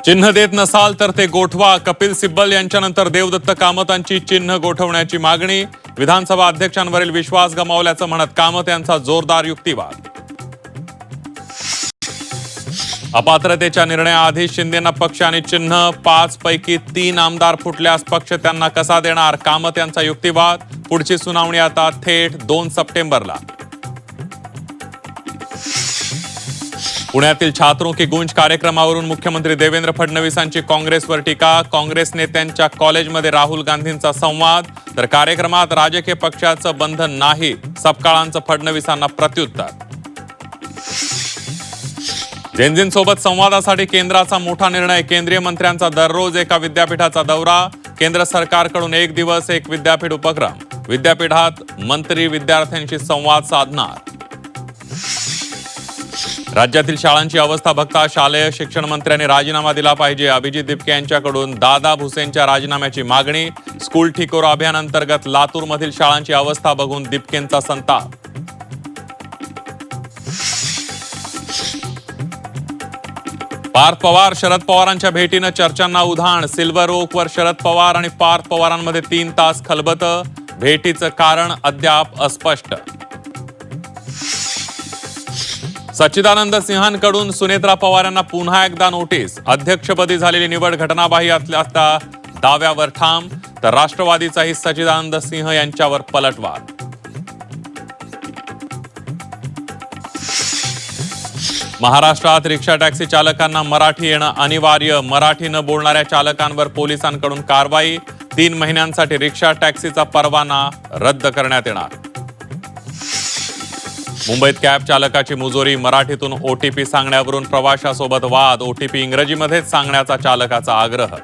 चिन्ह देत नसाल तर ते गोठवा. कपिल सिब्बल यांच्यानंतर देवदत्त कामतांची चिन्ह गोठवण्याची मागणी. विधानसभा अध्यक्षांवरील विश्वास गमावल्याचं म्हणत कामत यांचा जोरदार युक्तिवाद. अपात्रतेच्या निर्णयाआधी शिंदेंना पक्ष आणि चिन्ह. 5 पैकी 3 आमदार फुटल्यास पक्ष त्यांना कसा देणार. कामत यांचा युक्तिवाद. पुढची सुनावणी आता थेट 2 सप्टेंबरला. पुण्यातील छात्रों की गूंज कार्यक्रमावरून मुख्यमंत्री देवेंद्र फडणवीसांची काँग्रेसवर टीका. काँग्रेस नेत्यांच्या कॉलेजमध्ये राहुल गांधींचा संवाद. तर कार्यक्रमात राजकीय पक्षाचं बंधन नाही, सपकाळांचं फडणवीसांना प्रत्युत्तर. जेनझींसोबत संवादासाठी केंद्राचा मोठा निर्णय. केंद्रीय मंत्र्यांचा दररोज एका विद्यापीठाचा दौरा. केंद्र सरकारकडून 1 दिवस 1 विद्यापीठ उपक्रम. विद्यापीठात मंत्री विद्यार्थ्यांशी संवाद साधणार. राज्यातील शाळांची अवस्था बघता शालेय शिक्षण मंत्र्यांनी राजीनामा दिला पाहिजे. अभिजित दिपके यांच्याकडून दादा भुसेंच्या राजीनाम्याची मागणी. स्कूल ठिकोरा अभियान अंतर्गत लातूरमधील शाळांची अवस्था बघून दिपकेंचा संताप. पार्थ पवार शरद पवारांच्या भेटीनं चर्चांना उधाण. सिल्वर ओकवर शरद पवार आणि पार्थ पवारांमध्ये 3 तास खलबत. भेटीचं कारण अद्याप अस्पष्ट. सच्चिदानंद सिंहांकडून सुनेत्रा पवार यांना पुन्हा एकदा नोटीस. अध्यक्षपदी झालेली निवड घटनाबाह्य असल्याच्या दाव्यावर ठाम. तर राष्ट्रवादीचाही सच्चिदानंद सिंह यांच्यावर पलटवार. महाराष्ट्रात रिक्षा टॅक्सी चालकांना मराठी येणं अनिवार्य. मराठी न बोलणाऱ्या चालकांवर पोलिसांकडून कारवाई. 3 महिन्यांसाठी रिक्षा टॅक्सीचा परवाना रद्द करण्यात येणार. मुंबईत कॅब चालकाची मुजोरी. मराठीतून OTP सांगण्यावरून प्रवाशासोबत वाद. OTP इंग्रजीमध्येच सांगण्याचा चालकाचा आग्रह.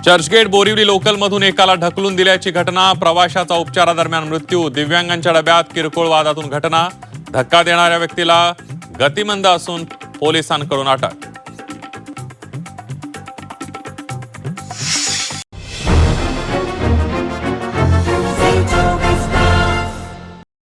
चर्चगेट बोरिवली लोकलमधून एकाला ढकलून दिल्याची घटना. प्रवाशाचा उपचारादरम्यान मृत्यू. दिव्यांगांच्या डब्यात किरकोळ वादातून घटना. धक्का देणाऱ्या व्यक्तीला गतिमंद असून पोलिसांकडून अटक.